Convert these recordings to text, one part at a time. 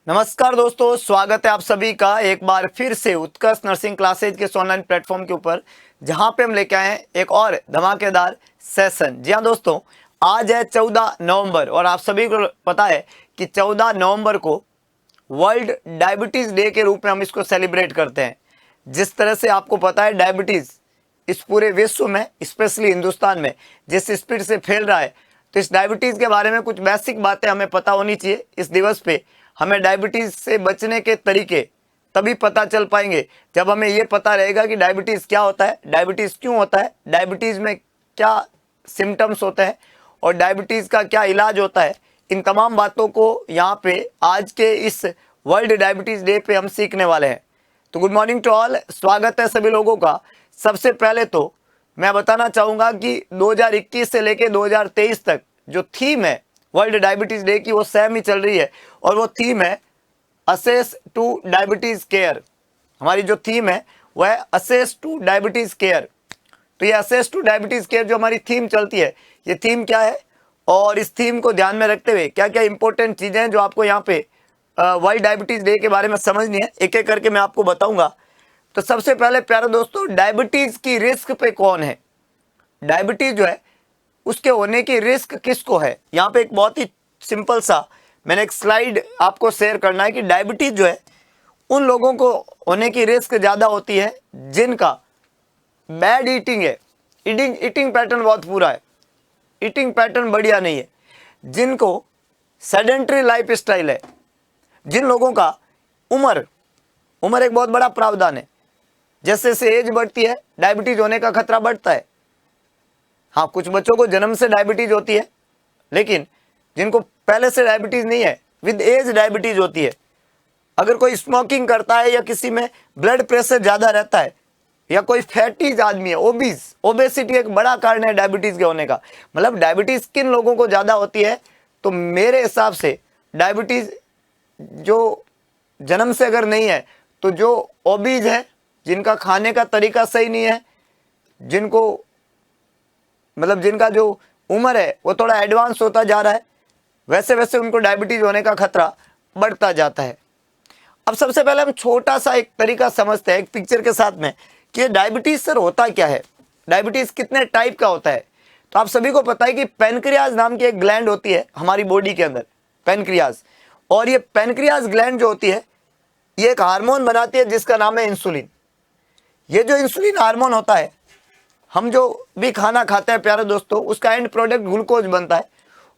नमस्कार दोस्तों, स्वागत है आप सभी का एक बार फिर से उत्कर्ष नर्सिंग क्लासेज के ऑनलाइन प्लेटफॉर्म के ऊपर, जहां पे हम लेके आए हैं एक और धमाकेदार सेशन। जी हाँ दोस्तों, आज है 14 नवंबर और आप सभी को पता है कि 14 नवंबर को वर्ल्ड डायबिटीज़ डे के रूप में हम इसको सेलिब्रेट करते हैं। जिस तरह से आपको पता है डायबिटीज़ इस पूरे विश्व में, स्पेशली हिंदुस्तान में जिस स्पीड से फैल रहा है, तो इस डायबिटीज़ के बारे में कुछ बेसिक बातें हमें पता होनी चाहिए। इस दिवस पे हमें डायबिटीज़ से बचने के तरीके तभी पता चल पाएंगे जब हमें ये पता रहेगा कि डायबिटीज़ क्या होता है, डायबिटीज़ क्यों होता है, डायबिटीज़ में क्या सिम्टम्स होते हैं और डायबिटीज़ का क्या इलाज होता है। इन तमाम बातों को यहाँ पे आज के इस वर्ल्ड डायबिटीज़ डे पे हम सीखने वाले हैं। तो गुड मॉर्निंग टू ऑल, स्वागत है सभी लोगों का। सबसे पहले तो मैं बताना चाहूँगा कि 2021 से लेके 2023 तक जो थीम है वर्ल्ड डायबिटीज़ डे की वो सेम ही चल रही है और वो थीम है असेस टू डायबिटीज़ केयर। हमारी जो थीम है वह है असेस टू डायबिटीज़ केयर। तो ये असेस टू डायबिटीज़ केयर जो हमारी थीम चलती है, ये थीम क्या है और इस थीम को ध्यान में रखते हुए क्या क्या इंपॉर्टेंट चीज़ें हैं जो आपको यहाँ पे वर्ल्ड डायबिटीज़ डे के बारे में समझनी है, एक एक करके मैं आपको बताऊँगा। तो सबसे पहले प्यारे दोस्तों, डायबिटीज़ की रिस्क पे कौन है, डायबिटीज़ जो है उसके होने की रिस्क किसको है। यहाँ पे एक बहुत ही सिंपल सा मैंने एक स्लाइड आपको शेयर करना है कि डायबिटीज़ जो है उन लोगों को होने की रिस्क ज़्यादा होती है जिनका बैड ईटिंग है, ईटिंग पैटर्न बहुत बुरा है, ईटिंग पैटर्न बढ़िया नहीं है, जिनको सेडेंट्री लाइफ स्टाइल है, जिन लोगों का उम्र एक बहुत बड़ा प्रावधान है। जैसे जैसे एज बढ़ती है डायबिटीज़ होने का खतरा बढ़ता है। हाँ, कुछ बच्चों को जन्म से डायबिटीज़ होती है, लेकिन जिनको पहले से डायबिटीज़ नहीं है विद एज डायबिटीज़ होती है। अगर कोई स्मोकिंग करता है या किसी में ब्लड प्रेशर ज़्यादा रहता है या कोई फैटीज आदमी है, ओबेसिटी एक बड़ा कारण है डायबिटीज़ के होने का। मतलब डायबिटीज़ किन लोगों को ज़्यादा होती है, तो मेरे हिसाब से डायबिटीज़ जो जन्म से अगर नहीं है तो जो ओबीज है, जिनका खाने का तरीका सही नहीं है, जिनका जो उम्र है वो थोड़ा एडवांस होता जा रहा है, वैसे वैसे उनको डायबिटीज़ होने का खतरा बढ़ता जाता है। अब सबसे पहले हम छोटा सा एक तरीका समझते हैं एक पिक्चर के साथ में कि डायबिटीज़ सर होता क्या है, डायबिटीज़ कितने टाइप का होता है। तो आप सभी को पता है कि पैनक्रियाज नाम की एक ग्लैंड होती है हमारी बॉडी के अंदर, पैनक्रियाज। और ये पैनक्रियाज ग्लैंड जो होती है ये एक हार्मोन बनाती है जिसका नाम है इंसुलिन। ये जो इंसुलिन हार्मोन होता है, हम जो भी खाना खाते हैं प्यारे दोस्तों, उसका एंड प्रोडक्ट ग्लूकोज बनता है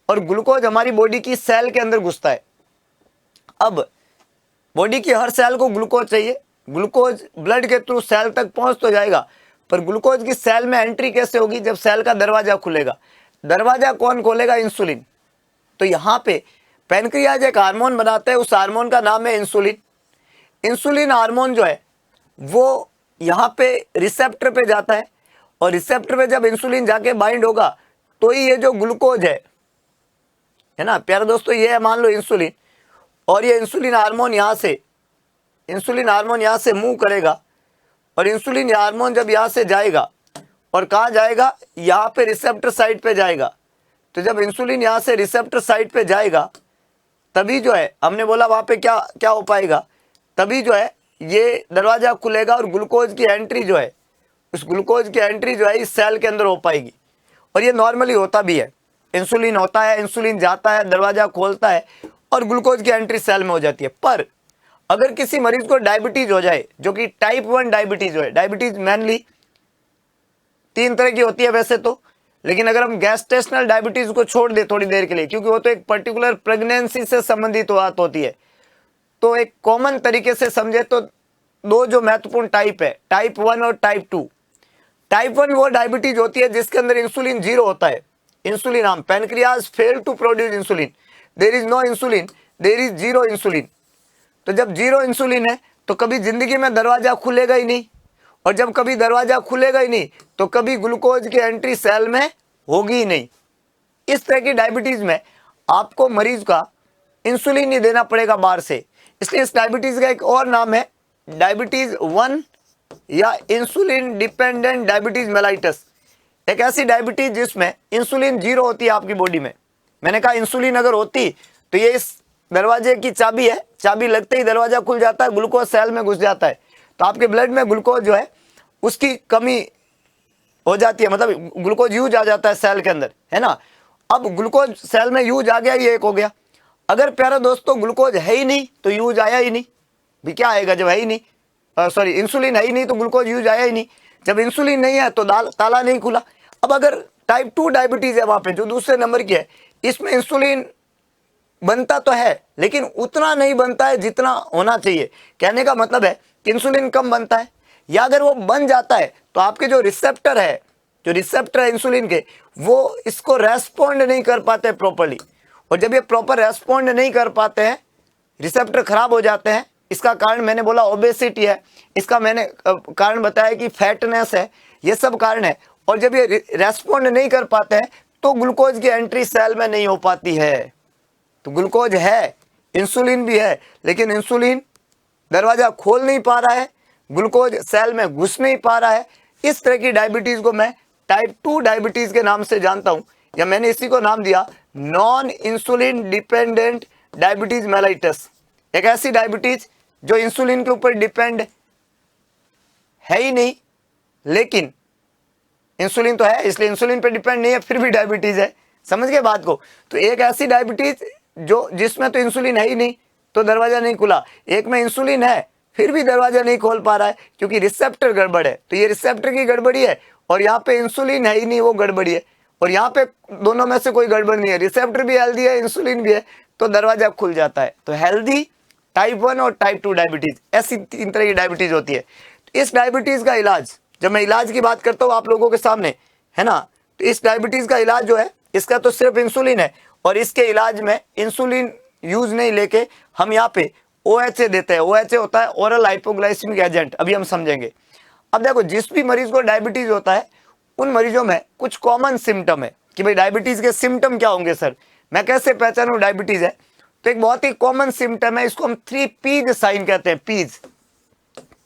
और ग्लूकोज हमारी बॉडी की सेल के अंदर घुसता है। अब बॉडी की हर सेल को ग्लूकोज चाहिए, ग्लूकोज ब्लड के थ्रू सेल तक पहुंच तो जाएगा, पर ग्लूकोज की सेल में एंट्री कैसे होगी, जब सेल का दरवाजा खुलेगा। दरवाजा कौन खोलेगा, इंसुलिन। तो यहाँ पे पैनक्रियाज एक हार्मोन बनाता है, उस हार्मोन का नाम है इंसुलिन। इंसुलिन हार्मोन जो है वो यहाँ पे रिसेप्टर पे जाता है और रिसेप्टर पे जब इंसुलिन जाके बाइंड होगा तो ही ये जो ग्लूकोज है ना प्यारे दोस्तों, ये है मान लो इंसुलिन, और ये इंसुलिन हार्मोन यहाँ से मूव करेगा और इंसुलिन हार्मोन जब यहाँ से जाएगा और कहाँ जाएगा, यहाँ पे रिसेप्टर साइड पे जाएगा। तो जब इंसुलिन यहाँ से रिसेप्टर साइड पे जाएगा तभी जो है हमने बोला वहाँ पे क्या क्या हो पाएगा, तभी जो है ये दरवाज़ा खुलेगा और ग्लूकोज की एंट्री जो है, उस ग्लूकोज की एंट्री जो है इस सेल के अंदर हो पाएगी। और ये नॉर्मली होता भी है, इंसुलिन होता है, इंसुलिन जाता है, दरवाज़ा खोलता है और ग्लूकोज की एंट्री सेल में हो जाती है। पर अगर किसी मरीज को डायबिटीज़ हो जाए, जो कि टाइप 1 डायबिटीज़ हो, डायबिटीज़ मेनली 3 तरह की होती है वैसे तो, लेकिन अगर हम गैस्ट्रेशनल डायबिटीज़ को छोड़ दें थोड़ी देर के लिए, क्योंकि वो तो एक पर्टिकुलर प्रेगनेंसी से संबंधित बात होती है, तो एक कॉमन तरीके से समझे तो दो जो महत्वपूर्ण टाइप है, टाइप 1 और टाइप 2। टाइप 1 वो डायबिटीज होती है जिसके अंदर इंसुलिन जीरो होता है, insulin arm, pancreas fail to produce insulin, there is no insulin, there is zero insulin. तो जब जीरो इंसुलिन है तो कभी जिंदगी में दरवाजा खुलेगा ही नहीं, और जब कभी दरवाजा खुलेगा ही नहीं तो कभी ग्लूकोज की एंट्री सेल में होगी ही नहीं। इस तरह की डायबिटीज में आपको मरीज का इंसुलिन नहीं देना पड़ेगा बाहर से, इसलिए इस डायबिटीज का एक और नाम है डायबिटीज 1 या इंसुलिन डिपेंडेंट डायबिटीज मेलाइटस। एक ऐसी डायबिटीज जिसमें इंसुलिन जीरो होती है आपकी बॉडी में। मैंने कहा इंसुलिन अगर होती तो ये इस दरवाजे की चाबी है, चाबी लगते ही दरवाजा खुल जाता है, ग्लूकोज सेल में घुस जाता है। तो आपके ब्लड में ग्लूकोज जो है उसकी कमी हो जाती है, मतलब ग्लूकोज यूज आ जाता है सेल के अंदर, है ना। अब ग्लूकोज सेल में यूज आ गया, ये एक हो गया। अगर प्यारे दोस्तों ग्लूकोज है ही नहीं तो यूज आया ही नहीं, भी क्या आएगा जब है ही नहीं, सॉरी इंसुलिन है ही नहीं तो ग्लूकोज यूज आया ही नहीं। जब इंसुलिन नहीं है तो ताला नहीं खुला। अब अगर टाइप 2 डायबिटीज है वहां पे जो दूसरे नंबर की है, इसमें इंसुलिन बनता तो है लेकिन उतना नहीं बनता है जितना होना चाहिए। कहने का मतलब है कि इंसुलिन कम बनता है, या अगर वो बन जाता है तो आपके जो रिसेप्टर है इंसुलिन के, वो इसको रेस्पॉन्ड नहीं कर पाते प्रॉपर्ली। और जब ये प्रॉपर रेस्पॉन्ड नहीं कर पाते हैं, रिसेप्टर खराब हो जाते हैं। इसका कारण मैंने बोला ओबेसिटी है, इसका मैंने कारण बताया कि फैटनेस है, ये सब कारण है। और जब ये रेस्पॉन्ड नहीं कर पाते हैं तो ग्लूकोज की एंट्री सेल में नहीं हो पाती है। तो ग्लूकोज है, इंसुलिन भी है, लेकिन इंसुलिन दरवाजा खोल नहीं पा रहा है, ग्लूकोज सेल में घुस नहीं पा रहा है। इस तरह की डायबिटीज को मैं टाइप 2 डायबिटीज के नाम से जानता हूं, या मैंने इसी को नाम दिया non insulin dependent diabetes mellitus. एक ऐसी डायबिटीज जो इंसुलिन के ऊपर डिपेंड है ही नहीं, लेकिन इंसुलिन तो है इसलिए इंसुलिन पे डिपेंड नहीं है, फिर भी डायबिटीज है। समझ गए बात को। तो एक ऐसी डायबिटीज जो जिसमें तो इंसुलिन है ही नहीं तो दरवाजा नहीं खुला, एक में इंसुलिन है फिर भी दरवाजा नहीं खोल पा रहा है क्योंकि रिसेप्टर गड़बड़ है। तो ये रिसेप्टर की गड़बड़ी है और यहाँ पे इंसुलिन है ही नहीं, वो गड़बड़ी है। और यहाँ पे दोनों में से कोई गड़बड़ नहीं है, रिसेप्टर भी हेल्दी है, इंसुलिन भी है, तो दरवाजा खुल जाता है। तो हेल्दी, टाइप 1 और टाइप 2 डायबिटीज, ऐसी 3 तरह की डायबिटीज होती है। तो इस डायबिटीज का इलाज, जब मैं इलाज की बात करता हूँ आप लोगों के सामने, है ना, तो इस डायबिटीज का इलाज जो है इसका तो सिर्फ इंसुलिन है। और इसके इलाज में इंसुलिन यूज नहीं लेके हम यहाँ पे OHA देते हैं। OHA होता है ओरल हाइपोग्लाइसेमिक एजेंट, अभी हम समझेंगे। अब देखो, जिस भी मरीज को डायबिटीज होता है उन मरीजों में कुछ कॉमन सिम्टम है कि भाई डायबिटीज के सिम्टम क्या होंगे सर, मैं कैसे पहचानूं डायबिटीज है। तो एक बहुत ही कॉमन सिम्टम है, इसको हम 3 पीज साइन कहते हैं।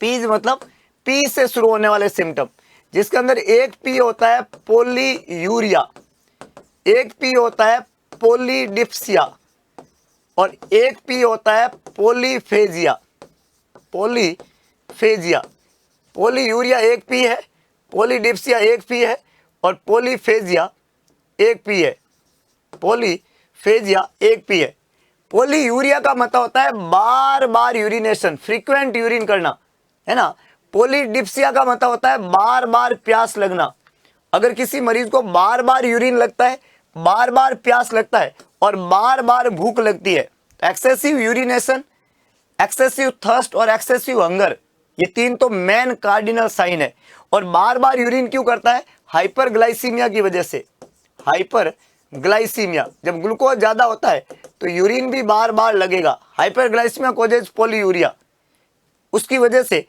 पीज मतलब पी से शुरू होने वाले सिम्टम, जिसके अंदर एक पी होता है पोलीयूरिया, एक पी होता है पोलीडिप्सिया और एक पी होता है पोलीफेजिया। पोलीयूरिया एक पी है, पोलीडिप्सिया एक पी है और पोलीफेजिया एक पी है। पोलीफेजिया एक पी है। पोलीयूरिया का मतलब होता है बार बार यूरिनेशन, फ्रीक्वेंट यूरिन करना, है ना। पोलीडिप्सिया का मतलब होता है बार बार प्यास लगना। अगर किसी मरीज को बार बार यूरिन लगता है, बार बार प्यास लगता है और बार बार भूख लगती है, एक्सेसिव यूरिनेशन, एक्सेसिव थर्स्ट और एक्सेसिव हंगर, ये 3 तो मेन कार्डिनल साइन है। और बार बार यूरिन क्यों करता है? हाइपरग्लाइसीमिया की वजह से। हाइपरग्लाइसीमिया, जब ग्लूकोज ज्यादा होता है तो यूरिन भी बार बार लगेगा। हाइपरग्लाइसीमिया कोजेज पोलीयूरिया, उसकी वजह से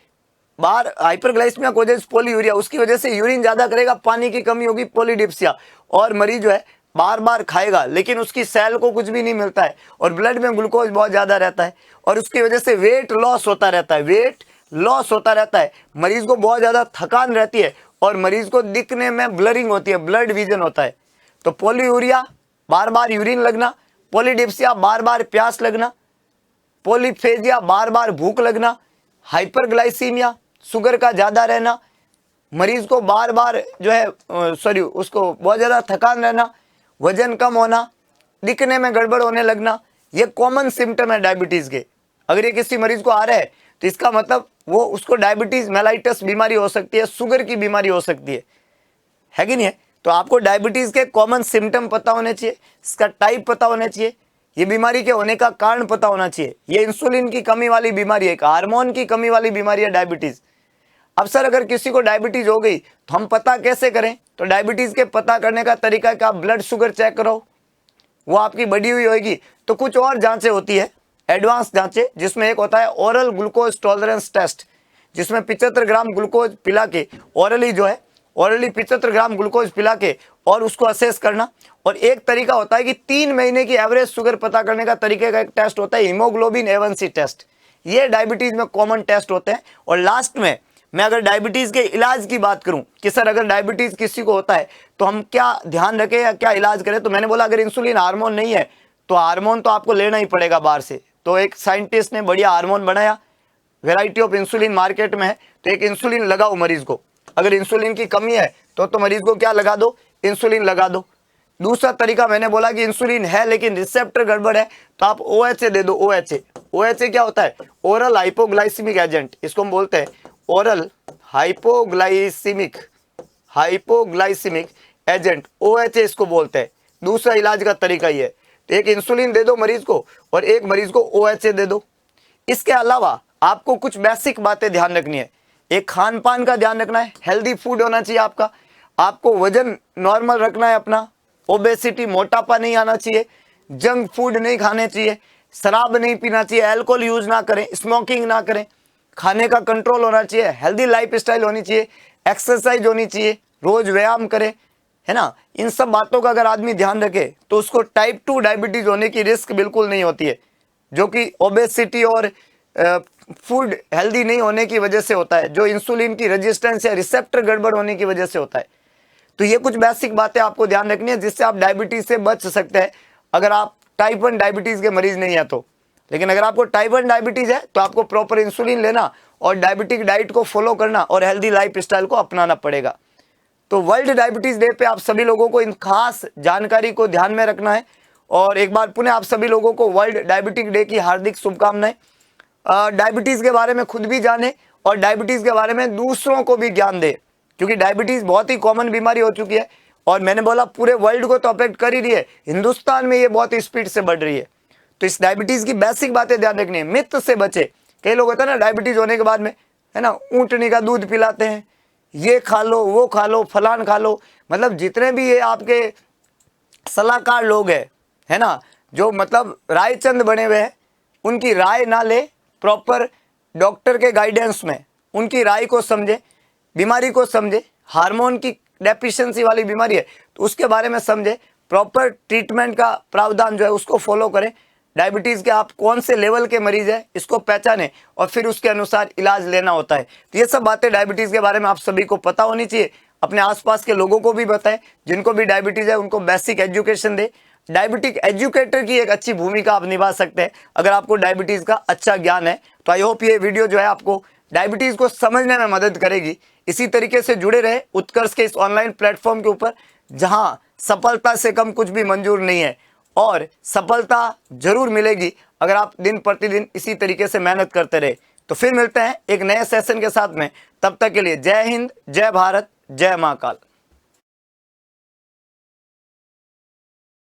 हाइपरग्लाइसीमिया कोजेज पोलीयूरिया, उसकी वजह से यूरिन ज्यादा करेगा, पानी की कमी होगी, पोलीडिप्सिया। और मरीज जो है बार बार खाएगा लेकिन उसकी सेल को कुछ भी नहीं मिलता है और ब्लड में ग्लूकोज बहुत ज्यादा रहता है और उसकी वजह से वेट लॉस होता रहता है। मरीज को बहुत ज्यादा थकान रहती है और मरीज को दिखने में ब्लरिंग होती है, ब्लड विजन होता है। तो पोलीयूरिया, बार बार यूरिन लगना, पोलीडिप्सिया, बार बार प्यास लगना, पोलीफेजिया, बार बार भूख लगना, हाइपरग्लाइसीमिया, शुगर का ज्यादा रहना, मरीज को बार बार जो है उसको बहुत ज्यादा थकान रहना, वजन कम होना, दिखने में गड़बड़ होने लगना, ये कॉमन सिम्टम है डायबिटीज के। अगर ये किसी मरीज को आ रहा है तो इसका मतलब वो उसको डायबिटीज मेलाइटस बीमारी हो सकती है, शुगर की बीमारी हो सकती है कि नहीं है। तो आपको डायबिटीज के कॉमन सिम्टम पता होने चाहिए, इसका टाइप पता होना चाहिए, ये बीमारी के होने का कारण पता होना चाहिए। ये इंसुलिन की कमी वाली बीमारी है, हार्मोन की कमी वाली बीमारी है डायबिटीज। अब सर अगर किसी को डायबिटीज हो गई तो हम पता कैसे करें? तो डायबिटीज के पता करने का तरीका है कि आप ब्लड शुगर चेक करो, वो आपकी बढ़ी हुई होगी। तो कुछ और जांचें होती है, एडवांस जांचें, जिसमें एक होता है ओरल ग्लूकोज टॉलरेंस टेस्ट, जिसमें 75 ग्राम ग्लूकोज पिला के ओरली 75 ग्राम ग्लूकोज पिला के और उसको असेस करना। और एक तरीका होता है कि 3 महीने की एवरेज शुगर पता करने का तरीके का एक टेस्ट होता है हीमोग्लोबिन A1C टेस्ट। ये डायबिटीज में कॉमन टेस्ट होते हैं। और लास्ट में मैं अगर डायबिटीज के इलाज की बात करूं कि सर अगर डायबिटीज किसी को होता है तो हम क्या ध्यान रखें या क्या इलाज करें, तो मैंने बोला अगर इंसुलिन हार्मोन नहीं है तो हार्मोन तो आपको लेना ही पड़ेगा बाहर से। तो एक साइंटिस्ट ने बढ़िया हार्मोन बनाया, वेराइटी ऑफ इंसुलिन मार्केट में है, तो एक इंसुलिन लगाओ मरीज को। अगर इंसुलिन की कमी है तो मरीज को क्या लगा दो, इंसुलिन लगा दो। दूसरा तरीका मैंने बोला कि इंसुलिन है लेकिन रिसेप्टर गड़बड़ है, तो आप OHA दे दो। OHA क्या होता है, ओरल हाइपोग्लाइसिमिक एजेंट, इसको हम बोलते हैं ओरल हाइपोग्लाइसिमिक एजेंट, OHA इसको बोलते हैं। दूसरा इलाज का तरीका ये है, तो एक इंसुलिन दे दो मरीज को और एक मरीज को OHA दे दो। इसके अलावा आपको कुछ बेसिक बातें ध्यान रखनी है। एक खान पान का ध्यान रखना है, हेल्दी फूड होना चाहिए आपको वजन नॉर्मल रखना है अपना, ओबेसिटी मोटापा नहीं आना चाहिए, जंक फूड नहीं खाने चाहिए, शराब नहीं पीना चाहिए, अल्कोहल यूज ना करें, स्मोकिंग ना करें, खाने का कंट्रोल होना चाहिए, हेल्दी लाइफस्टाइल होनी चाहिए, एक्सरसाइज होनी चाहिए, रोज व्यायाम करें, है ना। इन सब बातों का अगर आदमी ध्यान रखे तो उसको टाइप 2 डायबिटीज होने की रिस्क बिल्कुल नहीं होती है, जो कि ओबेसिटी और फूड हेल्दी नहीं होने की वजह से होता है, जो इंसुलिन की रेजिस्टेंस या रिसेप्टर गड़बड़ होने की वजह से होता है। तो ये कुछ बेसिक बातें आपको ध्यान रखनी है जिससे आप डायबिटीज से बच सकते हैं, अगर आप टाइप 1 डायबिटीज के मरीज नहीं है तो। लेकिन अगर आपको टाइप 1 डायबिटीज है तो आपको प्रॉपर इंसुलिन लेना और डायबिटिक डाइट को फॉलो करना और हेल्दी लाइफस्टाइल को अपनाना पड़ेगा। तो वर्ल्ड डायबिटीज डे पे आप सभी लोगों को इन खास जानकारी को ध्यान में रखना है। और एक बार पुनः आप सभी लोगों को वर्ल्ड डायबिटिक डे की हार्दिक शुभकामनाएं। डायबिटीज के बारे में खुद भी जाने और डायबिटीज के बारे में दूसरों को भी ज्ञान दे, क्योंकि डायबिटीज बहुत ही कॉमन बीमारी हो चुकी है और मैंने बोला पूरे वर्ल्ड को तो अफेक्ट कर ही रही है, हिंदुस्तान में ये बहुत स्पीड से बढ़ रही है। तो इस डायबिटीज की बेसिक बातें ध्यान रखनी है, मिथ से बचे। कई लोग होता है ना डायबिटीज होने के बाद में, है ना, ऊँटनी का दूध पिलाते हैं, ये खा लो, वो खा लो, फलान खा लो। मतलब जितने भी ये आपके सलाहकार लोग हैं, है ना, जो मतलब रायचंद बने हुए हैं, उनकी राय ना ले, प्रॉपर डॉक्टर के गाइडेंस में उनकी राय को समझे, बीमारी को समझे। हार्मोन की डेफिशिएंसी वाली बीमारी है तो उसके बारे में समझे, प्रॉपर ट्रीटमेंट का प्रावधान जो है उसको फॉलो करें। डायबिटीज़ के आप कौन से लेवल के मरीज हैं इसको पहचानें और फिर उसके अनुसार इलाज लेना होता है। तो ये सब बातें डायबिटीज़ के बारे में आप सभी को पता होनी चाहिए। अपने आसपास के लोगों को भी बताएं, जिनको भी डायबिटीज़ है उनको बेसिक एजुकेशन दे। डायबिटिक एजुकेटर की एक अच्छी भूमिका आप निभा सकते हैं अगर आपको डायबिटीज़ का अच्छा ज्ञान है। तो आई होप ये वीडियो जो है आपको डायबिटीज़ को समझने में मदद करेगी। इसी तरीके से जुड़े रहे उत्कर्ष के इस ऑनलाइन प्लेटफॉर्म के ऊपर, जहां सफलता से कम कुछ भी मंजूर नहीं है और सफलता जरूर मिलेगी अगर आप दिन प्रतिदिन इसी तरीके से मेहनत करते रहे। तो फिर मिलते हैं एक नए सेशन के साथ में, तब तक के लिए जय हिंद, जय भारत, जय महाकाल।